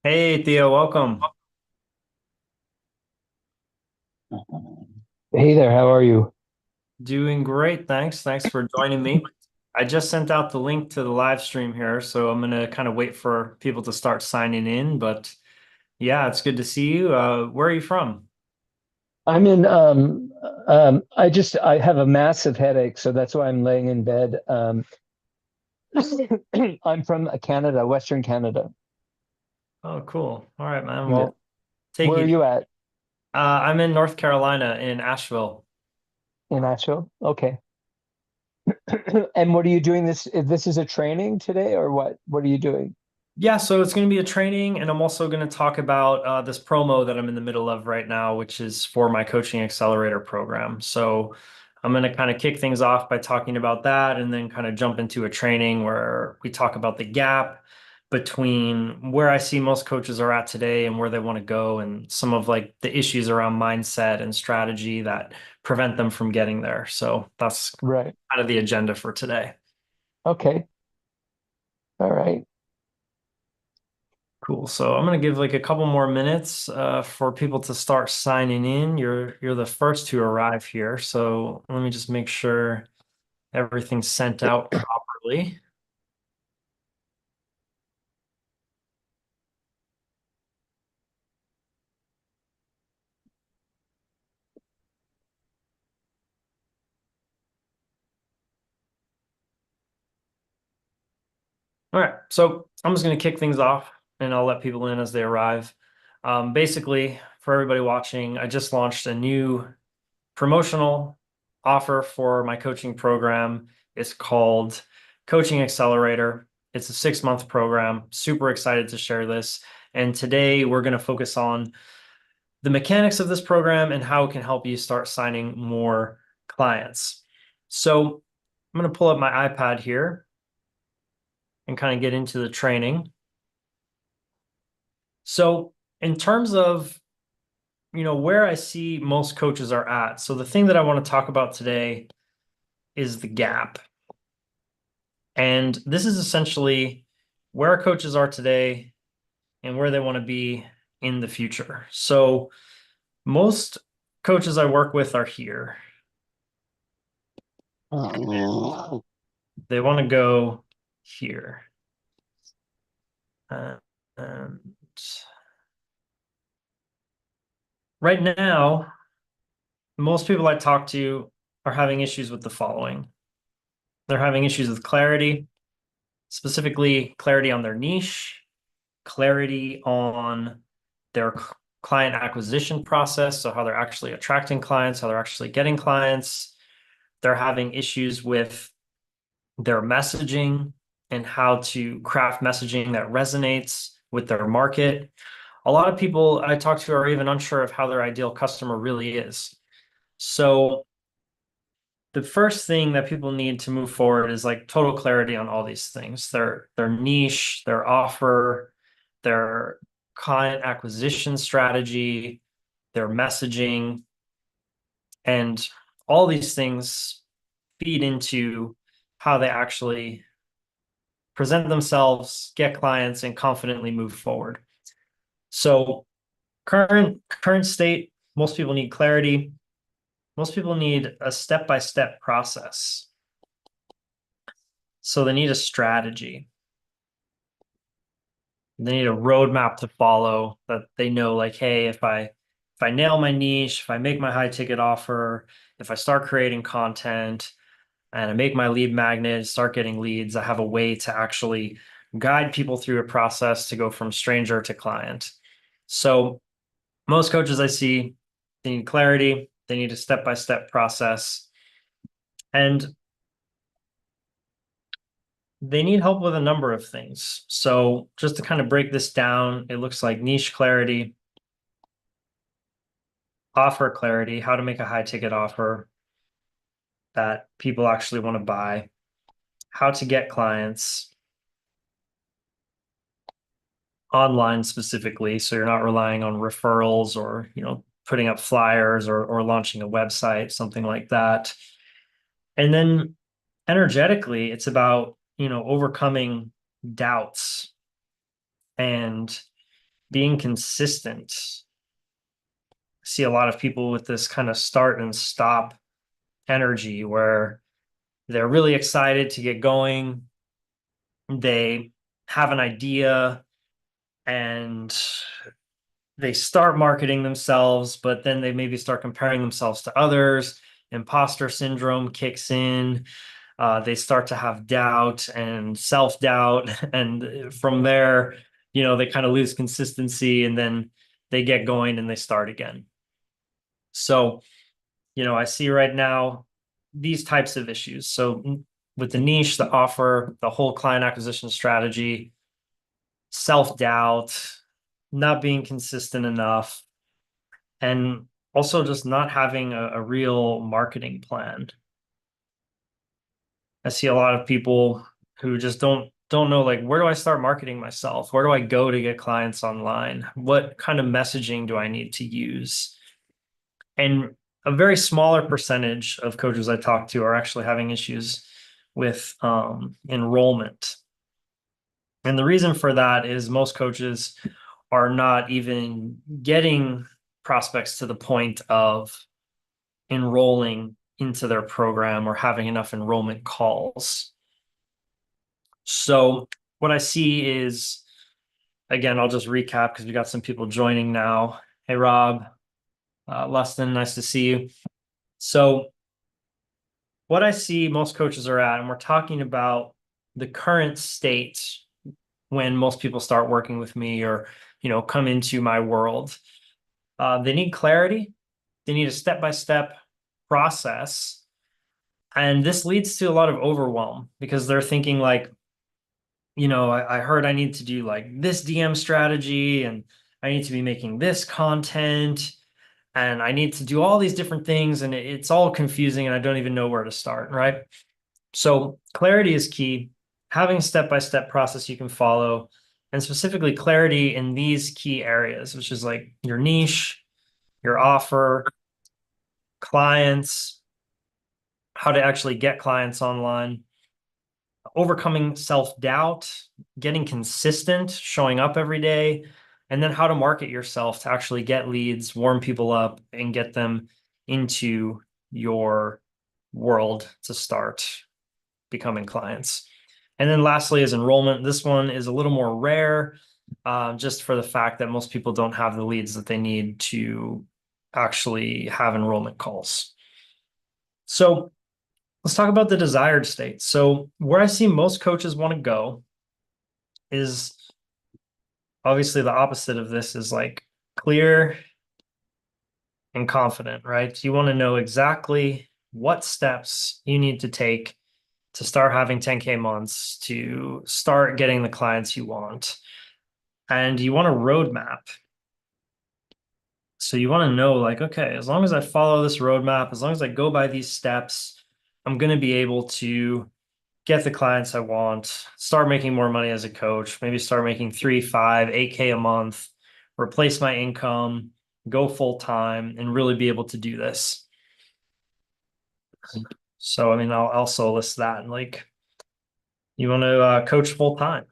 Hey Theo, welcome. Hey there, how are you? Doing great, thanks. Thanks for joining me. I just sent out the link to the live stream here, so I'm gonna kind of wait for people to start signing in. But yeah, it's good to see you. Where are you from? I'm in I have a massive headache, so that's why I'm laying in bed. I'm from Canada, Western Canada. Oh, cool. All right, man. Yeah. Well, take Where are it. you at? I'm in North Carolina in Asheville. In Asheville? Okay. And what are you doing this is a training today or what? What are you doing? Yeah, so it's going to be a training, and I'm also going to talk about this promo that I'm in the middle of right now, which is for my coaching accelerator program. So I'm going to kind of kick things off by talking about that and then kind of jump into a training where we talk about the gap between where I see most coaches are at today and where they want to go, and some of like the issues around mindset and strategy that prevent them from getting there. So that's Right. kind of the agenda for today. Okay. All right. Cool. So I'm gonna give like a couple more minutes for people to start signing in. You're the first to arrive here, so let me just make sure everything's sent out properly. All right. So I'm just gonna kick things off, and I'll let people in as they arrive. Basically, for everybody watching, I just launched a new promotional offer for my coaching program. It's called Coaching Accelerator. It's a 6 month program. Super excited to share this. And today we're going to focus on the mechanics of this program and how it can help you start signing more clients. So I'm going to pull up my iPad here and kind of get into the training. So in terms of where I see most coaches are at. So the thing that I want to talk about today is the gap. And this is essentially where our coaches are today and where they want to be in the future. So most coaches I work with are here. They want to go here. Uh, and right now, most people I talk to are having issues with the following. They're having issues with clarity, specifically clarity on their niche, clarity on their client acquisition process, so how they're actually attracting clients, how they're actually getting clients. They're having issues with their messaging and how to craft messaging that resonates with their market. A lot of people I talk to are even unsure of how their ideal customer really is. So the first thing that people need to move forward is like total clarity on all these things, their niche, their offer, their client acquisition strategy, their messaging, and all these things feed into how they actually present themselves, get clients, and confidently move forward. So current state, most people need clarity. Most people need a step-by-step process. So they need a strategy. They need a roadmap to follow that they know, like, hey, if I nail my niche, if I make my high ticket offer, if I start creating content and I make my lead magnet, start getting leads, I have a way to actually guide people through a process to go from stranger to client. So most coaches I see, they need clarity, they need a step-by-step process, and they need help with a number of things. So just to kind of break this down, it looks like niche clarity, offer clarity, how to make a high ticket offer that people actually want to buy, how to get clients online specifically. So you're not relying on referrals or, putting up flyers or launching a website, something like that. And then energetically, it's about, overcoming doubts and being consistent. I see a lot of people with this kind of start and stop energy where they're really excited to get going. They have an idea and they start marketing themselves, but then they maybe start comparing themselves to others. Imposter syndrome kicks in. They start to have doubt and self-doubt. And from there, they kind of lose consistency and then they get going and they start again. So, I see right now these types of issues. So with the niche, the offer, the whole client acquisition strategy, self-doubt, not being consistent enough, and also just not having a real marketing plan. I see a lot of people who just don't know, like, where do I start marketing myself? Where do I go to get clients online? What kind of messaging do I need to use? And a very smaller percentage of coaches I talk to are actually having issues with enrollment. And the reason for that is most coaches are not even getting prospects to the point of enrolling into their program or having enough enrollment calls. So what I see is, again, I'll just recap because we got some people joining now. Hey, Rob, Lustin, nice to see you. So what I see most coaches are at, and we're talking about the current state when most people start working with me or, come into my world. They need clarity. They need a step-by-step process. And this leads to a lot of overwhelm because they're thinking like, I heard I need to do like this DM strategy and I need to be making this content and I need to do all these different things and it's all confusing and I don't even know where to start, right? So clarity is key. Having a step-by-step process you can follow, and specifically clarity in these key areas, which is like your niche, your offer, clients, how to actually get clients online, overcoming self-doubt, getting consistent, showing up every day, and then how to market yourself to actually get leads, warm people up, and get them into your world to start becoming clients. And then lastly is enrollment. This one is a little more rare, just for the fact that most people don't have the leads that they need to actually have enrollment calls. So let's talk about the desired state. So where I see most coaches want to go is obviously the opposite of this is like clear and confident, right? You want to know exactly what steps you need to take to start having 10K months, to start getting the clients you want. And you want a roadmap. So you want to know like, okay, as long as I follow this roadmap, as long as I go by these steps, I'm going to be able to get the clients I want, start making more money as a coach, maybe start making 3, 5, 8K a month, replace my income, go full time, and really be able to do this. So, I mean, I'll also list that. Like, you want to coach full time.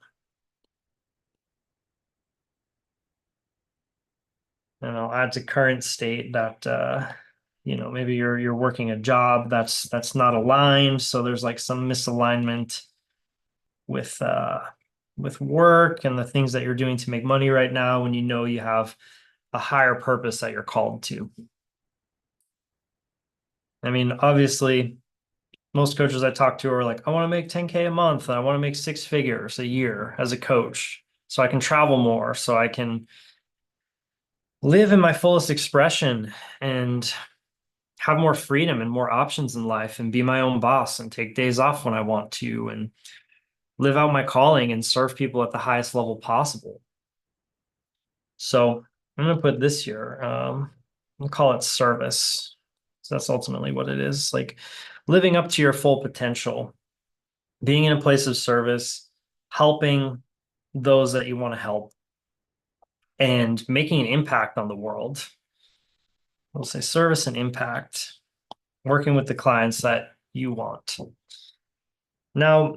And I'll add to current state that maybe you're working a job that's not aligned, so there's like some misalignment with work and the things that you're doing to make money right now when you have a higher purpose that you're called to. I mean, obviously, most coaches I talk to are like, I want to make 10K a month and I want to make 6 figures a year as a coach so I can travel more, so I can live in my fullest expression and have more freedom and more options in life and be my own boss and take days off when I want to and live out my calling and serve people at the highest level possible. So I'm going to put this here. We'll call it service. So that's ultimately what it is, like living up to your full potential, being in a place of service, helping those that you want to help, and making an impact on the world. We'll say service and impact, working with the clients that you want. Now,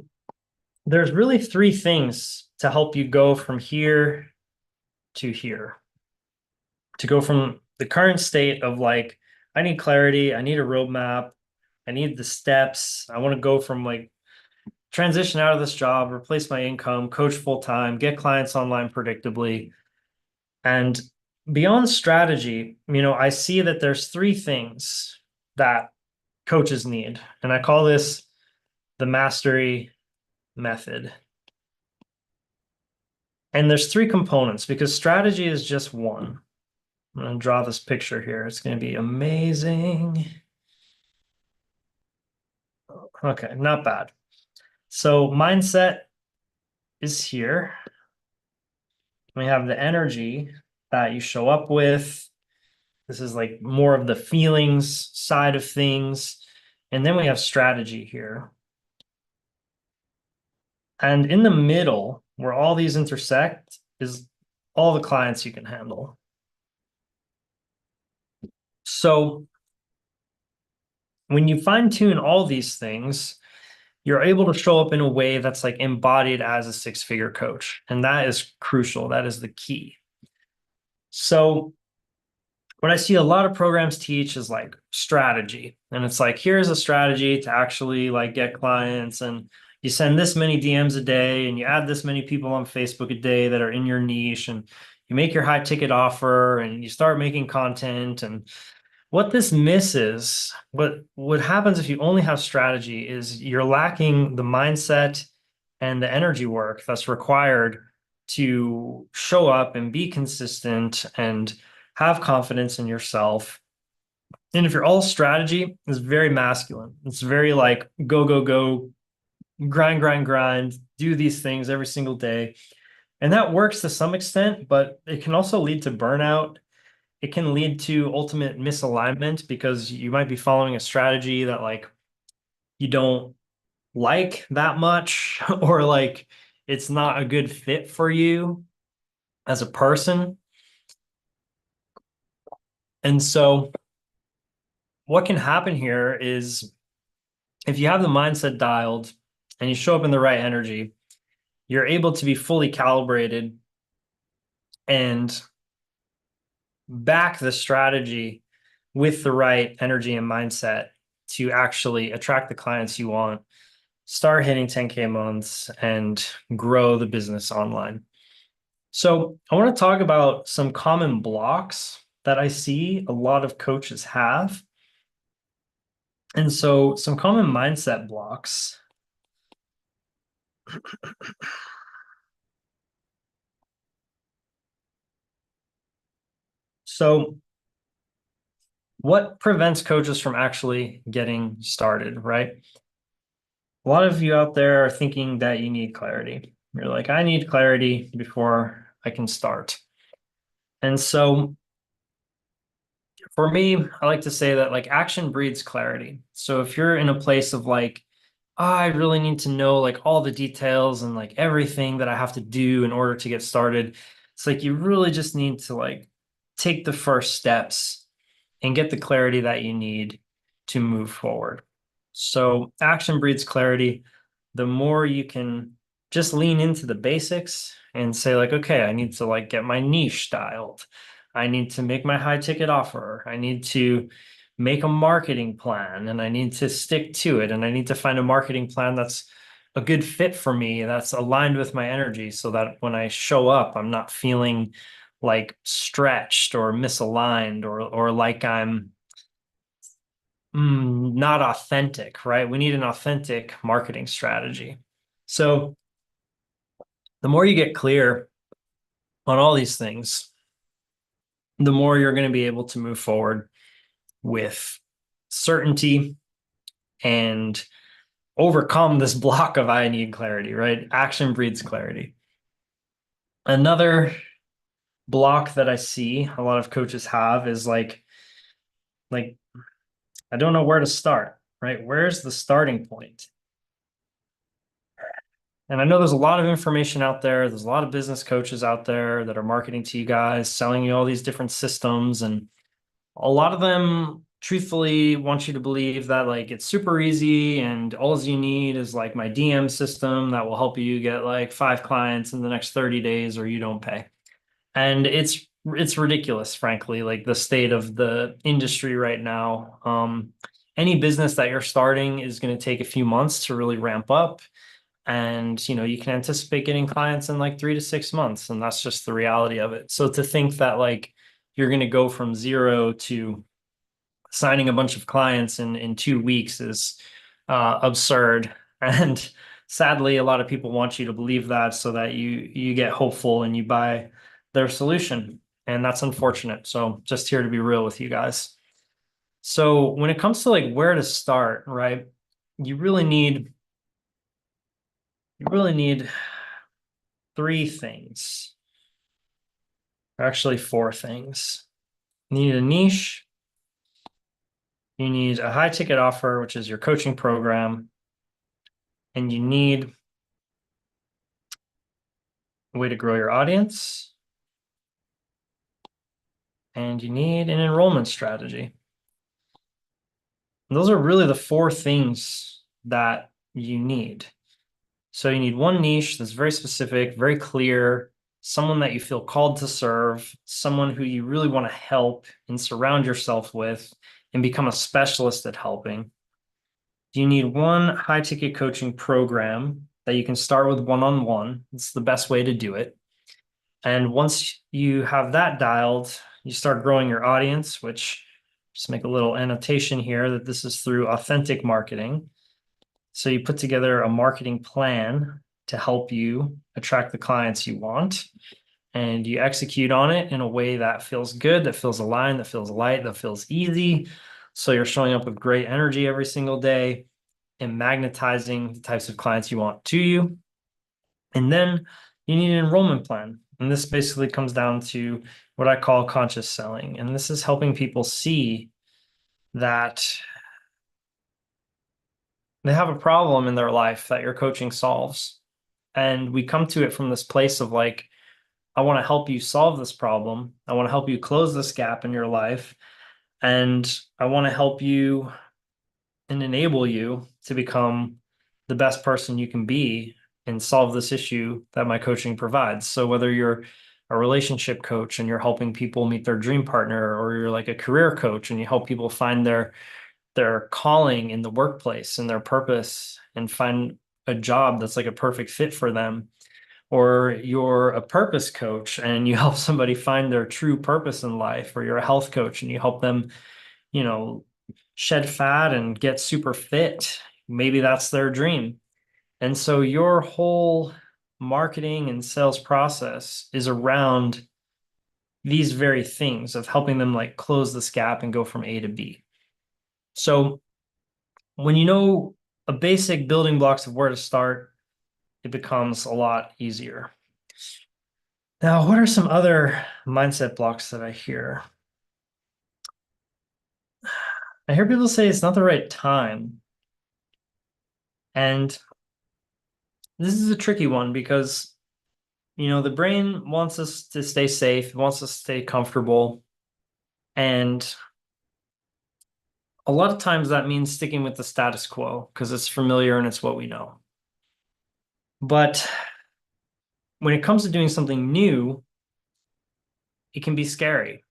there's really 3 things to help you go from here to here, to go from the current state of like, I need clarity, I need a roadmap, I need the steps. I want to go from like transition out of this job, replace my income, coach full time, get clients online predictably. And beyond strategy, I see that there's three things that coaches need. And I call this the mastery method. And there's three components because strategy is just one. I'm going to draw this picture here. It's going to be amazing. Okay, not bad. So mindset is here. We have the energy that you show up with. This is like more of the feelings side of things. And then we have strategy here. And in the middle, where all these intersect, is all the clients you can handle. So when you fine tune all these things, you're able to show up in a way that's like embodied as a six-figure coach. And that is crucial. That is the key. So what I see a lot of programs teach is like strategy. And it's like, here's a strategy to actually like get clients, and you send this many DMs a day and you add this many people on Facebook a day that are in your niche, and you make your high ticket offer and you start making content. And what this misses, what happens if you only have strategy is you're lacking the mindset and the energy work that's required to show up and be consistent and have confidence in yourself. And if you're all strategy, it's very masculine. It's very like go, go, go, grind, grind, grind, do these things every single day. And that works to some extent, but it can also lead to burnout. It can lead to ultimate misalignment because you might be following a strategy that like you don't like that much, or like it's not a good fit for you as a person. And so what can happen here is if you have the mindset dialed and you show up in the right energy, you're able to be fully calibrated and back the strategy with the right energy and mindset to actually attract the clients you want, start hitting 10K months, and grow the business online. So I want to talk about some common blocks that I see a lot of coaches have. And so some common mindset blocks. So what prevents coaches from actually getting started, right? A lot of you out there are thinking that you need clarity. You're like, I need clarity before I can start. And so for me, I like to say that like action breeds clarity. So if you're in a place of like, oh, I really need to know like all the details and like everything that I have to do in order to get started, it's like you really just need to like take the first steps and get the clarity that you need to move forward. So action breeds clarity. The more you can just lean into the basics and say like, okay, I need to like get my niche styled. I need to make my high ticket offer. I need to make a marketing plan and I need to stick to it. And I need to find a marketing plan that's a good fit for me, that's aligned with my energy so that when I show up, I'm not feeling like stretched or misaligned or like I'm not authentic, right? We need an authentic marketing strategy. So the more you get clear on all these things, the more you're going to be able to move forward with certainty and overcome this block of I need clarity, right? Action breeds clarity. Another block that I see a lot of coaches have is like I don't know where to start, right? Where's the starting point? And I know there's a lot of information out there. There's a lot of business coaches out there that are marketing to you guys, selling you all these different systems. And a lot of them truthfully want you to believe that like it's super easy and all you need is like my DM system that will help you get like 5 clients in the next 30 days or you don't pay. And it's ridiculous, frankly, like the state of the industry right now. Any business that you're starting is going to take a few months to really ramp up. And you can anticipate getting clients in like 3 to 6 months, and that's just the reality of it. So to think that like you're going to go from zero to signing a bunch of clients in 2 weeks is absurd. And sadly, a lot of people want you to believe that so that you get hopeful and you buy their solution. And that's unfortunate. So just here to be real with you guys. So when it comes to like where to start, right? You really need you really need three things, or actually four things. You need a niche, you need a high ticket offer, which is your coaching program, and you need a way to grow your audience, and you need an enrollment strategy. And those are really the four things that you need. So you need one niche that's very specific, very clear, someone that you feel called to serve, someone who you really want to help and surround yourself with and become a specialist at helping. You need one high ticket coaching program that you can start with one-on-one. It's the best way to do it. And once you have that dialed, you start growing your audience, which just make a little annotation here that this is through authentic marketing. So you put together a marketing plan to help you attract the clients you want, and you execute on it in a way that feels good, that feels aligned, that feels light, that feels easy. So you're showing up with great energy every single day and magnetizing the types of clients you want to you. And then you need an enrollment plan. And this basically comes down to what I call conscious selling. And this is helping people see that they have a problem in their life that your coaching solves. And we come to it from this place of like, I want to help you solve this problem. I want to help you close this gap in your life. And I want to help you and enable you to become the best person you can be and solve this issue that my coaching provides. So whether you're a relationship coach and you're helping people meet their dream partner, or you're like a career coach and you help people find their calling in the workplace and their purpose and find a job that's like a perfect fit for them, or you're a purpose coach and you help somebody find their true purpose in life, or you're a health coach and you help them, you know, shed fat and get super fit. Maybe that's their dream. And so your whole marketing and sales process is around these very things of helping them like close this gap and go from A to B. So when you know a basic building blocks of where to start, it becomes a lot easier. Now, what are some other mindset blocks that I hear? I hear people say it's not the right time. And this is a tricky one because, the brain wants us to stay safe, wants us to stay comfortable. And a lot of times that means sticking with the status quo because it's familiar and it's what we know. But when it comes to doing something new, it can be scary.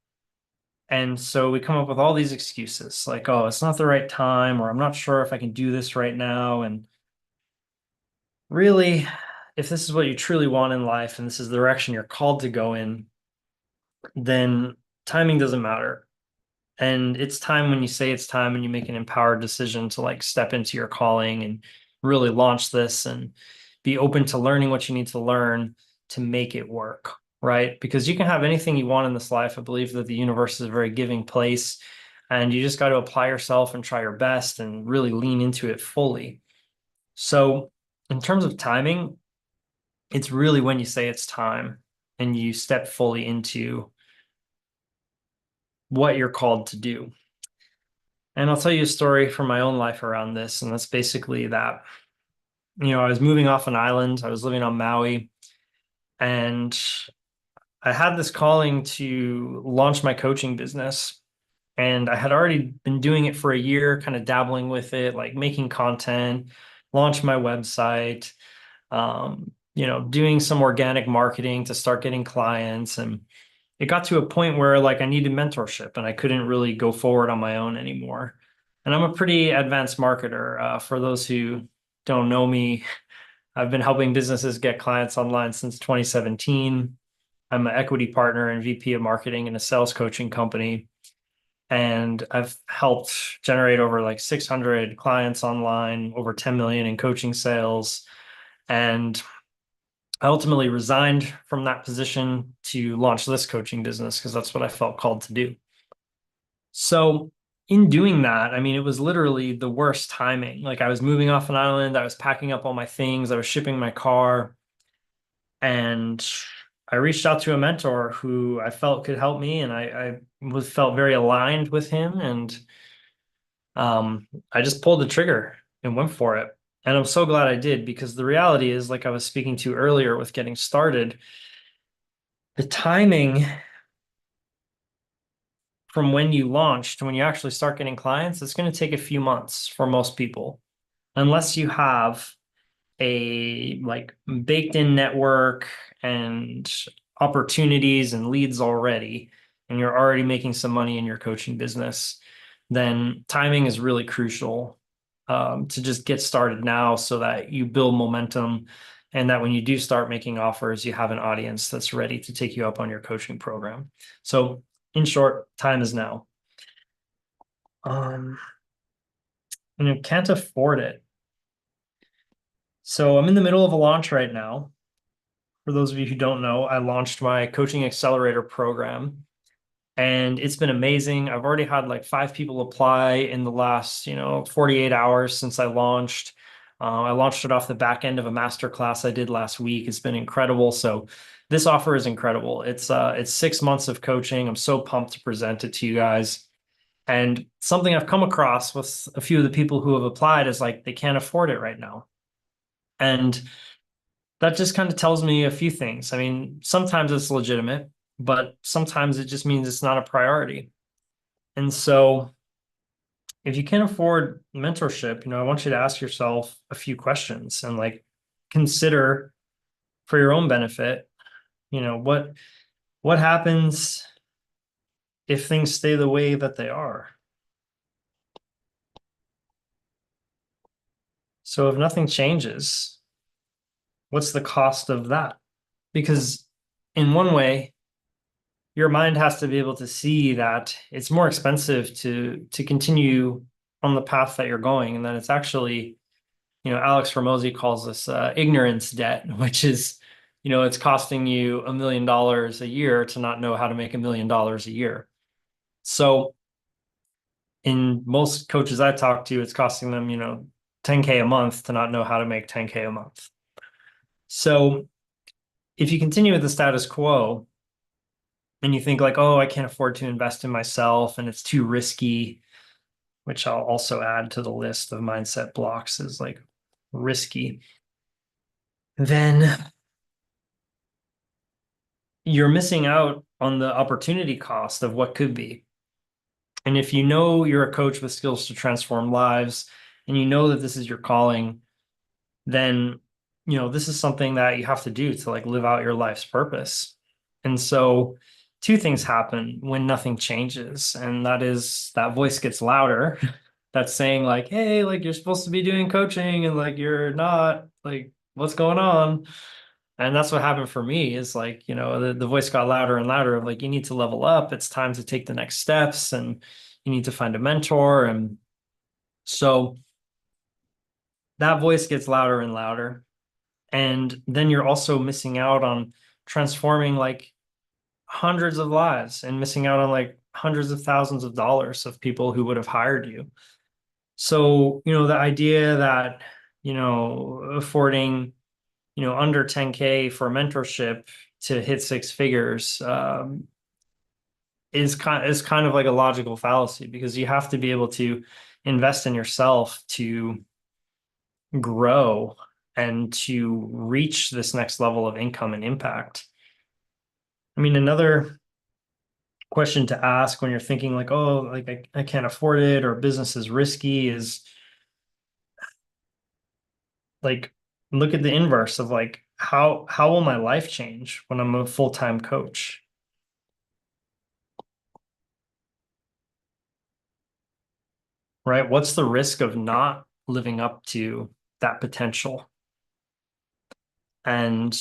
And so we come up with all these excuses like, oh, it's not the right time, or I'm not sure if I can do this right now. And really, if this is what you truly want in life and this is the direction you're called to go in, then timing doesn't matter. And it's time when you say it's time and you make an empowered decision to like step into your calling and really launch this and be open to learning what you need to learn to make it work, right? Because you can have anything you want in this life. I believe that the universe is a very giving place, and you just got to apply yourself and try your best and really lean into it fully. So, in terms of timing, it's really when you say it's time and you step fully into what you're called to do. And I'll tell you a story from my own life around this. And that's basically that, I was moving off an island, I was living on Maui, and I had this calling to launch my coaching business. And I had already been doing it for a year, kind of dabbling with it, like making content, launch my website, doing some organic marketing to start getting clients. And it got to a point where like I needed mentorship and I couldn't really go forward on my own anymore. And I'm a pretty advanced marketer. For those who don't know me, I've been helping businesses get clients online since 2017. I'm an equity partner and VP of marketing in a sales coaching company. And I've helped generate over like 600 clients online, over 10 million in coaching sales. And I ultimately resigned from that position to launch this coaching business because that's what I felt called to do. So, in doing that, I mean, it was literally the worst timing. Like, I was moving off an island, I was packing up all my things, I was shipping my car, and I reached out to a mentor who I felt could help me, and I felt very aligned with him, and I just pulled the trigger and went for it. And I'm so glad I did because the reality is, like I was speaking to earlier with getting started, the timing from when you launch to when you actually start getting clients, it's going to take a few months for most people, unless you have a like baked in network and opportunities and leads already, and you're already making some money in your coaching business, then timing is really crucial to just get started now so that you build momentum and that when you do start making offers, you have an audience that's ready to take you up on your coaching program. So, in short, time is now. Um, and you can't afford it. So I'm in the middle of a launch right now. For those of you who don't know, I launched my coaching accelerator program and it's been amazing. I've already had like 5 people apply in the last, 48 hours since I launched. I launched it off the back end of a masterclass I did last week. It's been incredible. So this offer is incredible. It's 6 months of coaching. I'm so pumped to present it to you guys. And something I've come across with a few of the people who have applied is like they can't afford it right now. And that just kind of tells me a few things. I mean, sometimes it's legitimate, but sometimes it just means it's not a priority. And so if you can't afford mentorship, I want you to ask yourself a few questions and like consider for your own benefit, what happens if things stay the way that they are? So if nothing changes, what's the cost of that? Because in one way, your mind has to be able to see that it's more expensive to continue on the path that you're going, and that it's actually, Alex Ramosi calls this ignorance debt, which is, it's costing you $1 million a year to not know how to make $1 million a year. So in most coaches I talk to, it's costing them, 10K a month to not know how to make 10K a month. So if you continue with the status quo, and you think like, oh, I can't afford to invest in myself and it's too risky, which I'll also add to the list of mindset blocks is like risky, then you're missing out on the opportunity cost of what could be. And if you know you're a coach with skills to transform lives and you know that this is your calling, then this is something that you have to do to like live out your life's purpose. And so two things happen when nothing changes, and that is that voice gets louder that's saying like, hey, like you're supposed to be doing coaching and like you're not, like what's going on? And that's what happened for me is like, the voice got louder and louder of like, you need to level up. It's time to take the next steps and you need to find a mentor. And so that voice gets louder and louder. And then you're also missing out on transforming like hundreds of lives and missing out on like hundreds of thousands of dollars of people who would have hired you. So, the idea that, affording, under 10K for mentorship to hit 6 figures is kind of like a logical fallacy because you have to be able to invest in yourself to grow and to reach this next level of income and impact. I mean, another question to ask when you're thinking like, oh, like I can't afford it or business is risky is like, look at the inverse of like, how will my life change when I'm a full-time coach? Right? What's the risk of not living up to that potential? And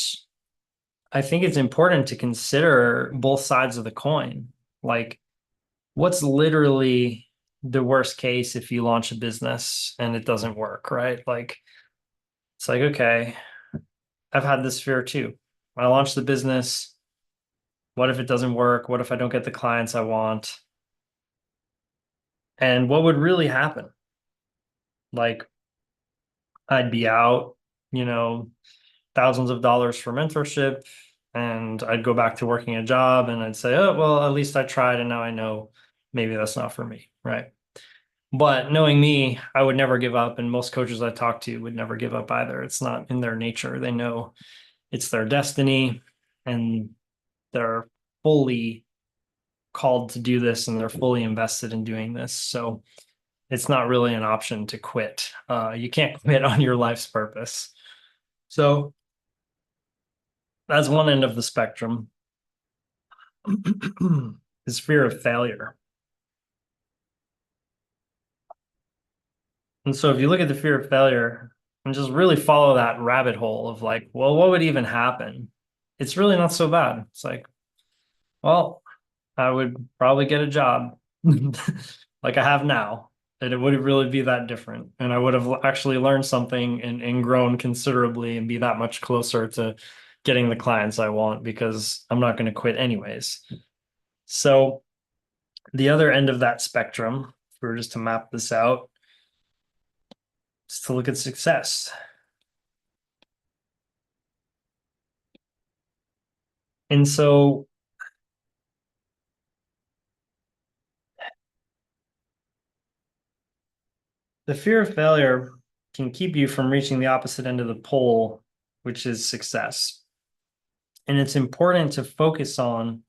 I think it's important to consider both sides of the coin. Like, what's literally the worst case if you launch a business and it doesn't work, right? Like, it's like, okay, I've had this fear too. I launched the business. What if it doesn't work? What if I don't get the clients I want? And what would really happen? Like, I'd be out, you know, thousands of dollars for mentorship, and I'd go back to working a job and I'd say, oh, well, at least I tried and now I know maybe that's not for me, right? But knowing me, I would never give up, and most coaches I talk to would never give up either. It's not in their nature. They know it's their destiny, and they're fully called to do this and they're fully invested in doing this. So it's not really an option to quit. You can't quit on your life's purpose. So that's one end of the spectrum. Is fear of failure. And so if you look at the fear of failure and just really follow that rabbit hole of like, well, what would even happen? It's really not so bad. It's like, well, I would probably get a job like I have now, and it wouldn't really be that different. And I would have actually learned something and grown considerably and be that much closer to getting the clients I want because I'm not going to quit anyways. So the other end of that spectrum, if we were just to map this out, is to look at success. And so the fear of failure can keep you from reaching the opposite end of the pole, which is success. And it's important to focus on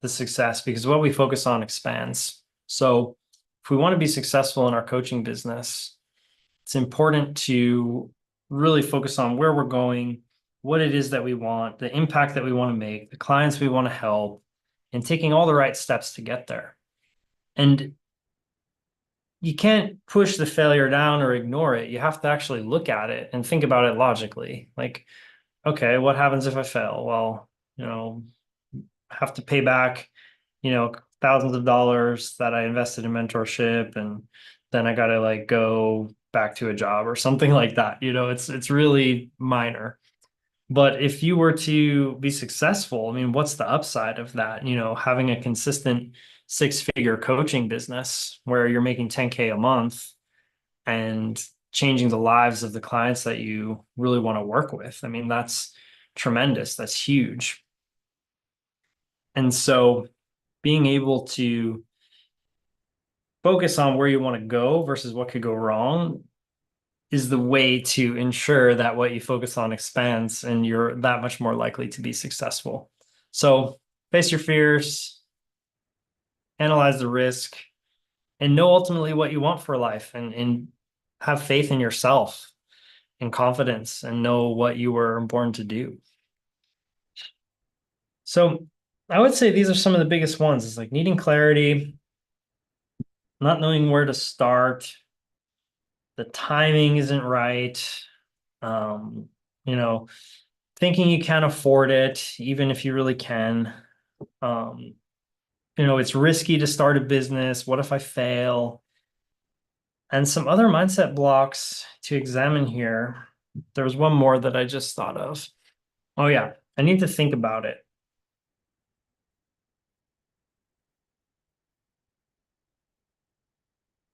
the success because what we focus on expands. So if we want to be successful in our coaching business, it's important to really focus on where we're going, what it is that we want, the impact that we want to make, the clients we want to help, and taking all the right steps to get there. And you can't push the failure down or ignore it. You have to actually look at it and think about it logically. Like, okay, what happens if I fail? Well, have to pay back, thousands of dollars that I invested in mentorship, and then I got to like go back to a job or something like that. It's really minor. But if you were to be successful, I mean, what's the upside of that? Having a consistent six-figure coaching business where you're making 10K a month and changing the lives of the clients that you really want to work with. I mean, that's tremendous. That's huge. And so being able to focus on where you want to go versus what could go wrong is the way to ensure that what you focus on expands and you're that much more likely to be successful. So face your fears, analyze the risk, and know ultimately what you want for life, and have faith in yourself and confidence and know what you were born to do. So I would say these are some of the biggest ones. It's like needing clarity, not knowing where to start, the timing isn't right. Um, you know, thinking you can't afford it, even if you really can. Um, it's risky to start a business. What if I fail? And some other mindset blocks to examine here. There was one more that I just thought of. Oh, yeah, I need to think about it.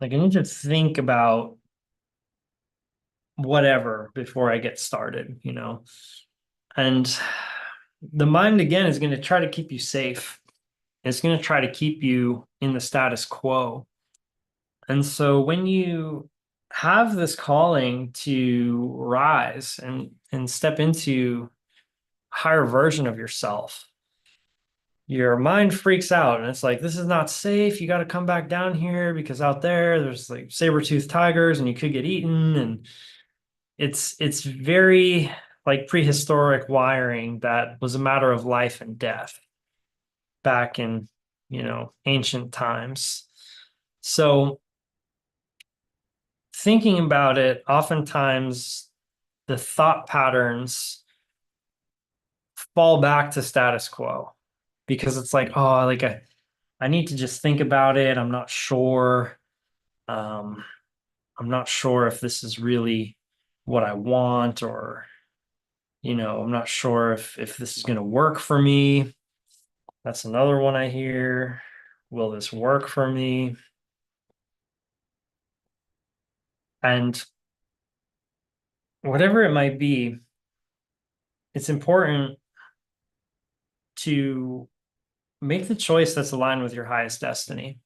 Like, I need to think about whatever before I get started. And the mind, again, is going to try to keep you safe. It's going to try to keep you in the status quo. And so when you have this calling to rise and step into a higher version of yourself, your mind freaks out and it's like, this is not safe. You got to come back down here because out there's like saber-toothed tigers and you could get eaten. And it's very like prehistoric wiring that was a matter of life and death back in, ancient times. So thinking about it, oftentimes the thought patterns fall back to status quo because it's like, oh, like I need to just think about it. I'm not sure. Um, I'm not sure if this is really what I want, or, I'm not sure if this is going to work for me. That's another one I hear. Will this work for me? And whatever it might be, it's important to make the choice that's aligned with your highest destiny.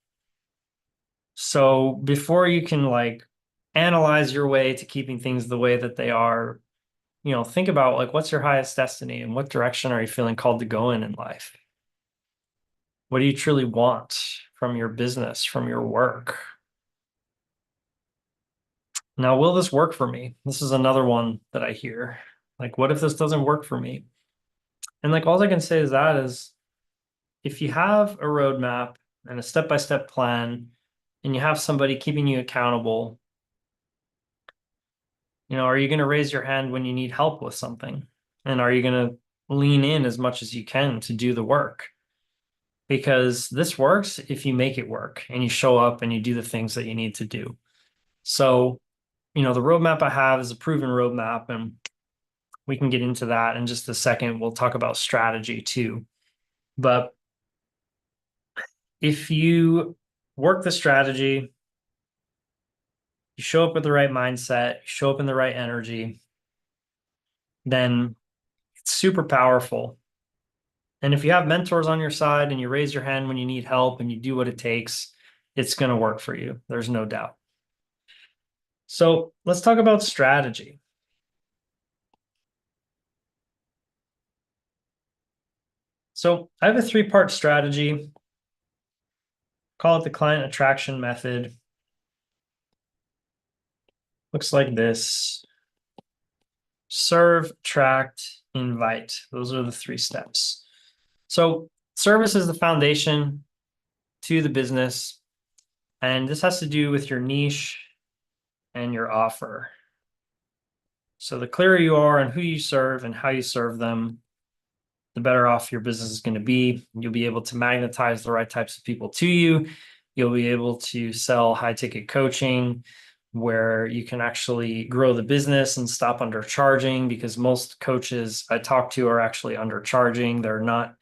So before you can like analyze your way to keeping things the way that they are, think about like what's your highest destiny and what direction are you feeling called to go in life? What do you truly want from your business, from your work? Now, will this work for me? This is another one that I hear. Like, what if this doesn't work for me? And like all I can say is that is if you have a roadmap and a step-by-step plan and you have somebody keeping you accountable, are you going to raise your hand when you need help with something? And are you going to lean in as much as you can to do the work? Because this works if you make it work and you show up and you do the things that you need to do. So, the roadmap I have is a proven roadmap, and we can get into that in just a second. We'll talk about strategy too. But if you work the strategy, you show up with the right mindset, you show up in the right energy, then it's super powerful. And if you have mentors on your side and you raise your hand when you need help and you do what it takes, it's going to work for you. There's no doubt. So let's talk about strategy. So I have a three-part strategy. Call it the client attraction method. Looks like this. Serve, attract, invite. Those are the three steps. So service is the foundation to the business, and this has to do with your niche and your offer. So the clearer you are on who you serve and how you serve them, the better off your business is going to be. You'll be able to magnetize the right types of people to you. You'll be able to sell high ticket coaching where you can actually grow the business and stop undercharging, because most coaches I talk to are actually undercharging. They're not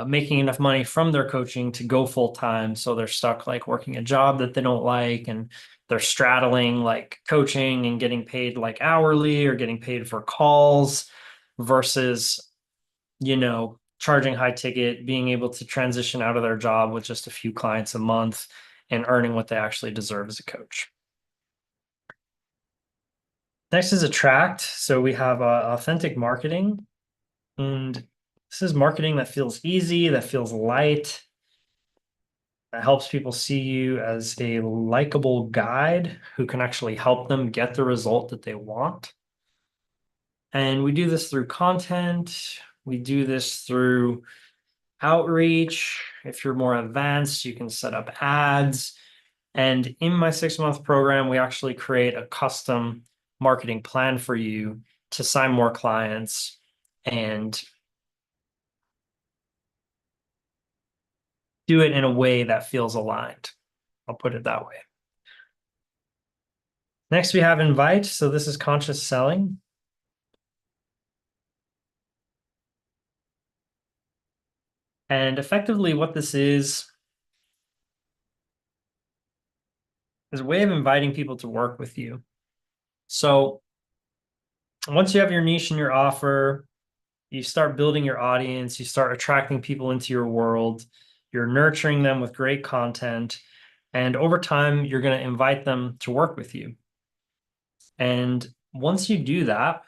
making enough money from their coaching to go full time. So they're stuck like working a job that they don't like, and they're straddling like coaching and getting paid like hourly or getting paid for calls versus, charging high ticket, being able to transition out of their job with just a few clients a month and earning what they actually deserve as a coach. Next is attract. So we have authentic marketing, and this is marketing that feels easy, that feels light, that helps people see you as a likable guide who can actually help them get the result that they want. And we do this through content. We do this through outreach. If you're more advanced, you can set up ads. And in my 6-month program, we actually create a custom marketing plan for you to sign more clients and do it in a way that feels aligned. I'll put it that way. Next, we have invite. So this is conscious selling. And effectively what this is a way of inviting people to work with you. So once you have your niche and your offer, you start building your audience, you start attracting people into your world, you're nurturing them with great content, and over time, you're going to invite them to work with you. And once you do that,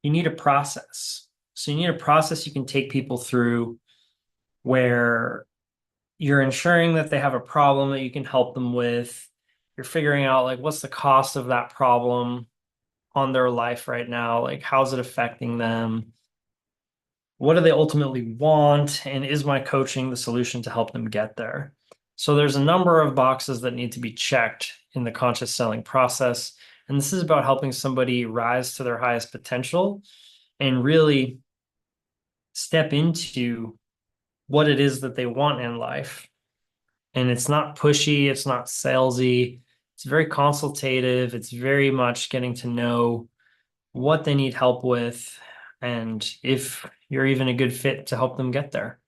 you need a process. So you need a process you can take people through where you're ensuring that they have a problem that you can help them with. You're figuring out like what's the cost of that problem, on their life right now? Like, how's it affecting them? What do they ultimately want? And is my coaching the solution to help them get there? So there's a number of boxes that need to be checked in the conscious selling process. And this is about helping somebody rise to their highest potential and really step into what it is that they want in life. And it's not pushy, it's not salesy, it's very consultative, it's very much getting to know what they need help with and if you're even a good fit to help them get there.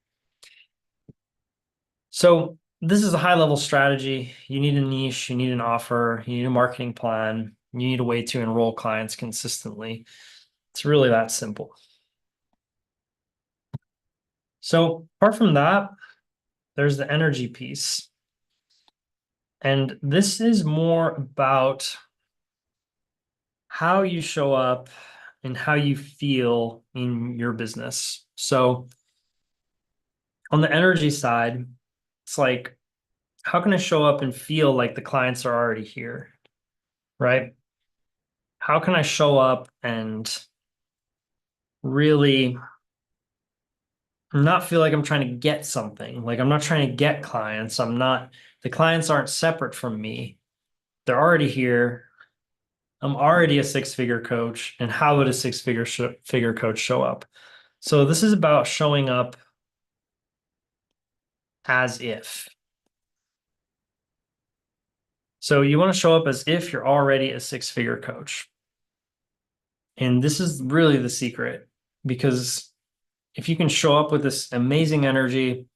So, this is a high level strategy. You need a niche, you need an offer, you need a marketing plan, you need a way to enroll clients consistently. It's really that simple. So, apart from that, there's the energy piece. And this is more about how you show up and how you feel in your business. So, on the energy side, it's like, how can I show up and feel like the clients are already here, right? How can I show up and really not feel like I'm trying to get something? Like, I'm not trying to get clients. The clients aren't separate from me. They're already here. I'm already a six-figure coach. And how would a figure coach show up? So, this is about showing up as if. So you want to show up as if you're already a six-figure coach. And this is really the secret, because if you can show up with this amazing energy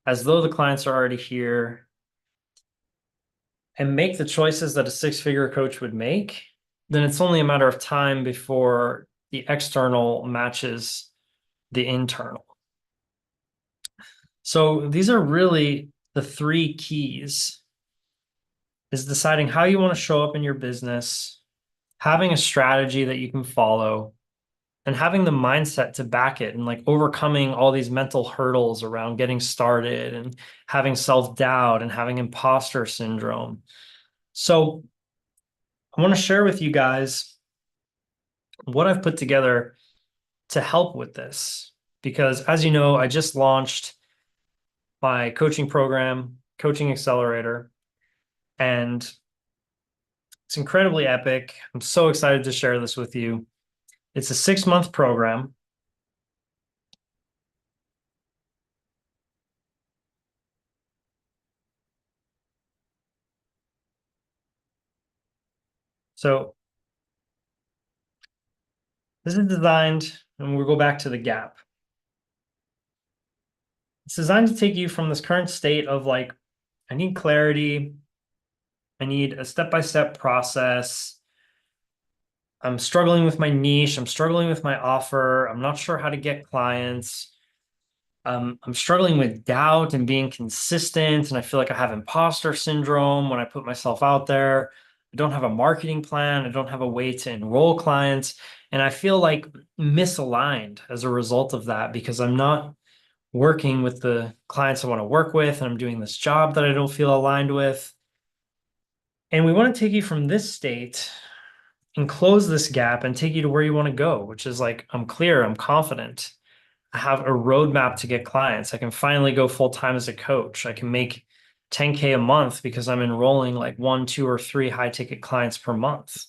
as though the clients are already here and make the choices that a six-figure coach would make, then it's only a matter of time before the external matches the internal. So these are really the three keys: is deciding how you want to show up in your business, having a strategy that you can follow, and having the mindset to back it, and like overcoming all these mental hurdles around getting started and having self-doubt and having imposter syndrome. So I want to share with you guys what I've put together to help with this, because as you know, I just launched my coaching program, Coaching Accelerator, and it's incredibly epic. I'm so excited to share this with you. It's a 6-month program. So this is designed, and we'll go back to the gap. It's designed to take you from this current state of like, I need clarity, I need a step-by-step process. I'm struggling with my niche, I'm struggling with my offer, I'm not sure how to get clients. I'm struggling with doubt and being consistent, and I feel like I have imposter syndrome when I put myself out there. I don't have a marketing plan, I don't have a way to enroll clients, and I feel like misaligned as a result of that because I'm not working with the clients I want to work with, and I'm doing this job that I don't feel aligned with. And we want to take you from this state and close this gap and take you to where you want to go, which is like, I'm clear, I'm confident, I have a roadmap to get clients. I can finally go full time as a coach. I can make 10K a month because I'm enrolling like 1, 2, or 3 high ticket clients per month.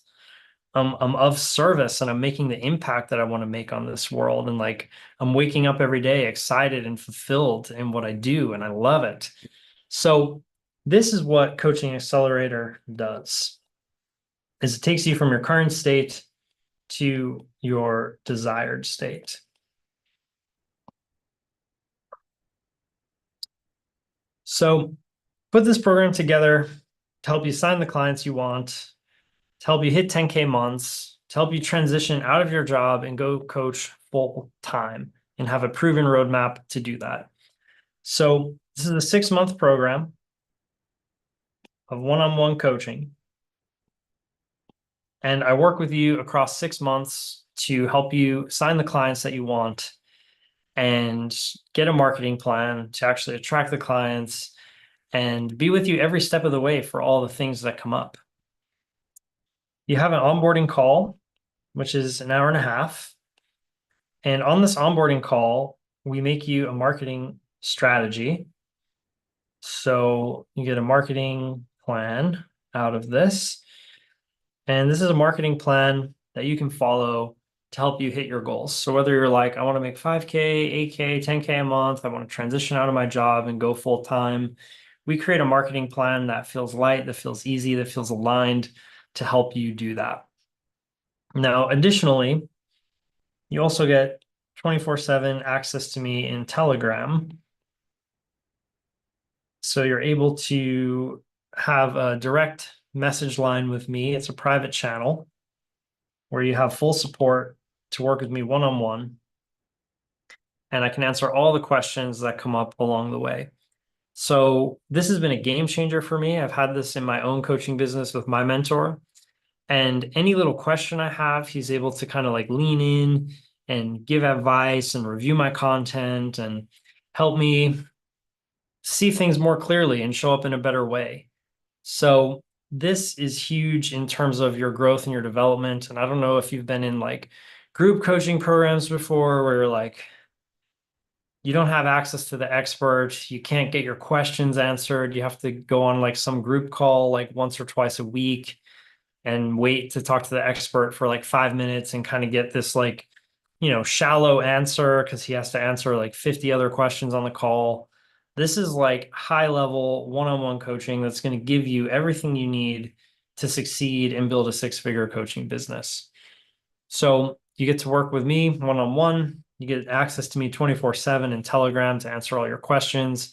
I'm of service and I'm making the impact that I want to make on this world. And like, I'm waking up every day excited and fulfilled in what I do, and I love it. So this is what Coaching Accelerator does, is it takes you from your current state to your desired state. So put this program together to help you sign the clients you want, to help you hit 10K months, to help you transition out of your job and go coach full time and have a proven roadmap to do that. So this is a 6-month program of one-on-one coaching. And I work with you across 6 months to help you sign the clients that you want and get a marketing plan to actually attract the clients and be with you every step of the way for all the things that come up. You have an onboarding call which is an hour and a half. And on this onboarding call, we make you a marketing strategy. So you get a marketing plan out of this. And this is a marketing plan that you can follow to help you hit your goals. So whether you're like, I want to make 5K, 8K, 10K a month, I want to transition out of my job and go full time, we create a marketing plan that feels light, that feels easy, that feels aligned to help you do that. Now, additionally, you also get 24/7 access to me in Telegram. So you're able to have a direct message line with me. It's a private channel where you have full support to work with me one-on-one. And I can answer all the questions that come up along the way. So this has been a game changer for me. I've had this in my own coaching business with my mentor. And any little question I have, he's able to kind of like lean in and give advice and review my content and help me see things more clearly and show up in a better way. So this is huge in terms of your growth and your development. And I don't know if you've been in like group coaching programs before where you're like, you don't have access to the expert, you can't get your questions answered, you have to go on like some group call like once or twice a week and wait to talk to the expert for like 5 minutes and kind of get this like, shallow answer because he has to answer like 50 other questions on the call. This is like high level one-on-one coaching that's going to give you everything you need to succeed and build a six-figure coaching business. So you get to work with me one-on-one. You get access to me 24/7 in Telegram to answer all your questions.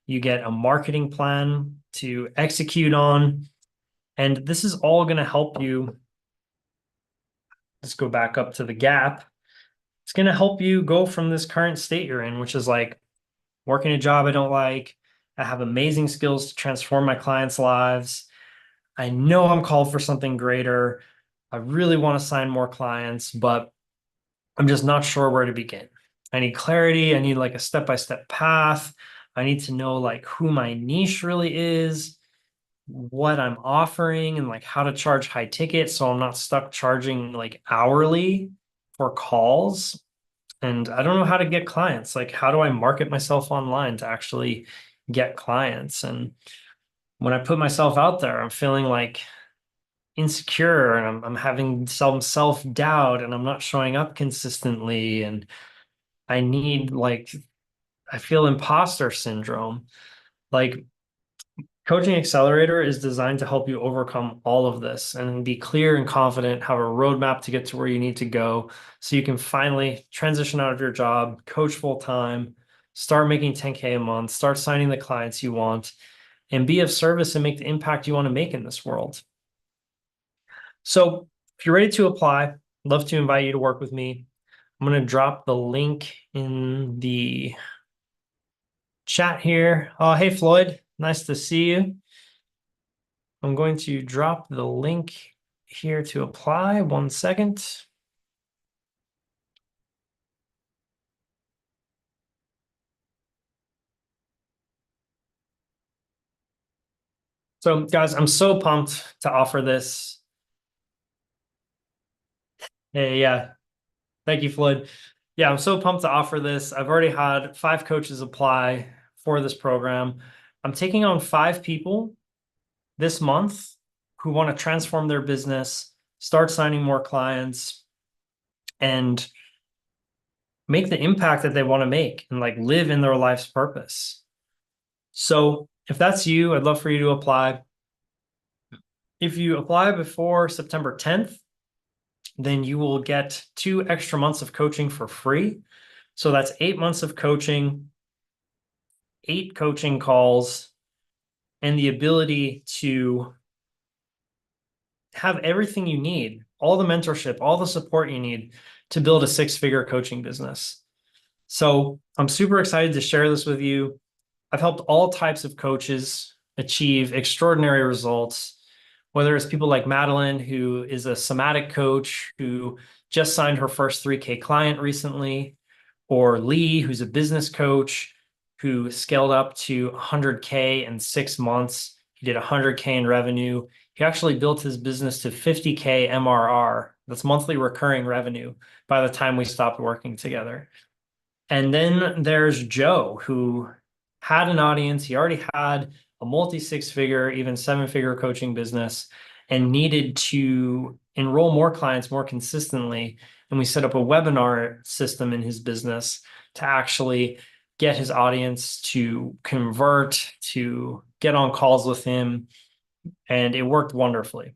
You get a marketing plan to execute on. And this is all going to help you. Let's go back up to the gap. It's going to help you go from this current state you're in, which is like working a job I don't like. I have amazing skills to transform my clients' lives. I know I'm called for something greater. I really want to sign more clients, but I'm just not sure where to begin. I need clarity. I need like a step-by-step path. I need to know like who my niche really is, what I'm offering, and like how to charge high ticket so I'm not stuck charging like hourly for calls. And I don't know how to get clients. Like, how do I market myself online to actually get clients? And when I put myself out there, I'm feeling like insecure and I'm having some self-doubt and I'm not showing up consistently. And I need like, I feel imposter syndrome. Like, Coaching Accelerator is designed to help you overcome all of this and be clear and confident, have a roadmap to get to where you need to go so you can finally transition out of your job, coach full time, start making 10K a month, start signing the clients you want, and be of service and make the impact you want to make in this world. So if you're ready to apply, I'd love to invite you to work with me. I'm going to drop the link in the chat here. Oh, hey, Floyd. Nice to see you. I'm going to drop the link here to apply. 1 second. So guys, I'm so pumped to offer this. Hey, yeah. Thank you, Floyd. Yeah, I'm so pumped to offer this. I've already had 5 coaches apply for this program. I'm taking on 5 people this month who want to transform their business, start signing more clients, and make the impact that they want to make and like live in their life's purpose. So if that's you, I'd love for you to apply. If you apply before September 10th, then you will get 2 extra months of coaching for free. So that's 8 months of coaching, 8 coaching calls, and the ability to have everything you need, all the mentorship, all the support you need to build a 6-figure coaching business. So I'm super excited to share this with you. I've helped all types of coaches achieve extraordinary results, whether it's people like Madeline, who is a somatic coach who just signed her first 3K client recently, or Lee, who's a business coach who scaled up to 100K in 6 months. He did 100K in revenue. He actually built his business to 50K MRR That's monthly recurring revenue by the time we stopped working together. And then there's Joe, who had an audience. He already had a multi six figure, even seven figure coaching business and needed to enroll more clients more consistently. And we set up a webinar system in his business to actually get his audience to convert, to get on calls with him. And it worked wonderfully.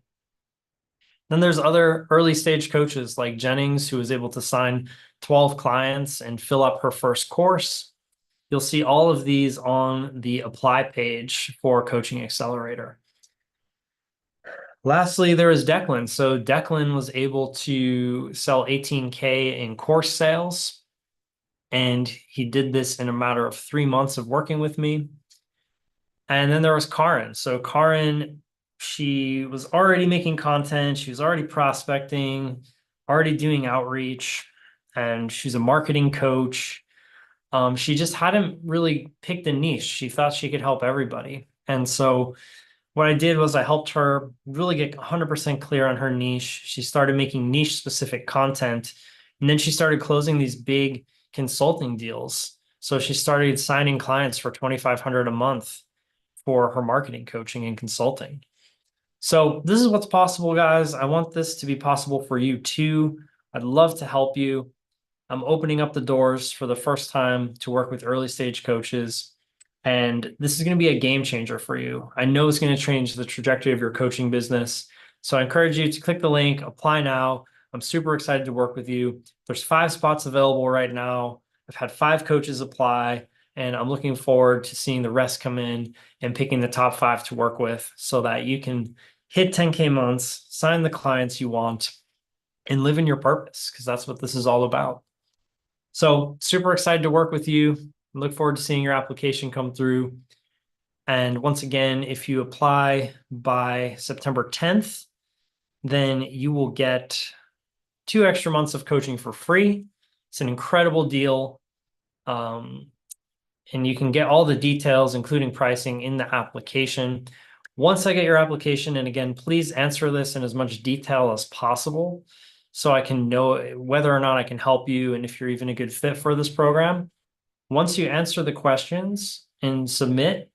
Then there's other early stage coaches like Jennings, who was able to sign 12 clients and fill up her first course. You'll see all of these on the apply page for Coaching Accelerator. Lastly, there is Declan. So Declan was able to sell 18K in course sales, and he did this in a matter of 3 months of working with me. And then there was Karin. So Karin, she was already making content, she was already prospecting, already doing outreach, and she's a marketing coach. She just hadn't really picked a niche. She thought she could help everybody. And so what I did was I helped her really get 100% clear on her niche. She started making niche specific content, and then she started closing these big consulting deals. So she started signing clients for 2,500 a month for her marketing coaching and consulting. So this is what's possible, guys. I want this to be possible for you too. I'd love to help you. I'm opening up the doors for the first time to work with early stage coaches. And this is going to be a game changer for you. I know it's going to change the trajectory of your coaching business. So I encourage you to click the link, apply now. I'm super excited to work with you. There's 5 spots available right now. I've had 5 coaches apply, and I'm looking forward to seeing the rest come in and picking the top 5 to work with so that you can hit 10K months, sign the clients you want, and live in your purpose, because that's what this is all about. So super excited to work with you. Look forward to seeing your application come through. And once again, if you apply by September 10th, then you will get 2 extra months of coaching for free. It's an incredible deal. And you can get all the details, including pricing, in the application. Once I get your application, and again, please answer this in as much detail as possible so I can know whether or not I can help you and if you're even a good fit for this program. Once you answer the questions and submit,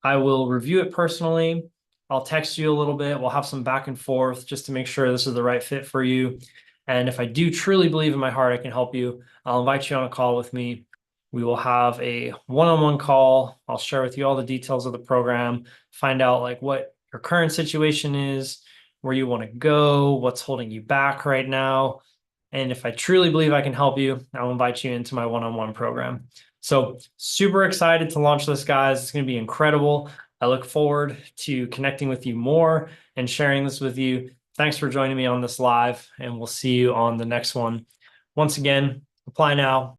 I will review it personally. I'll text you a little bit. We'll have some back and forth just to make sure this is the right fit for you. And if I do truly believe in my heart I can help you, I'll invite you on a call with me. We will have a one-on-one call. I'll share with you all the details of the program, find out like what your current situation is, where you want to go, what's holding you back right now. And if I truly believe I can help you, I'll invite you into my one-on-one program. So super excited to launch this, guys. It's going to be incredible. I look forward to connecting with you more and sharing this with you. Thanks for joining me on this live, and we'll see you on the next one. Once again, apply now.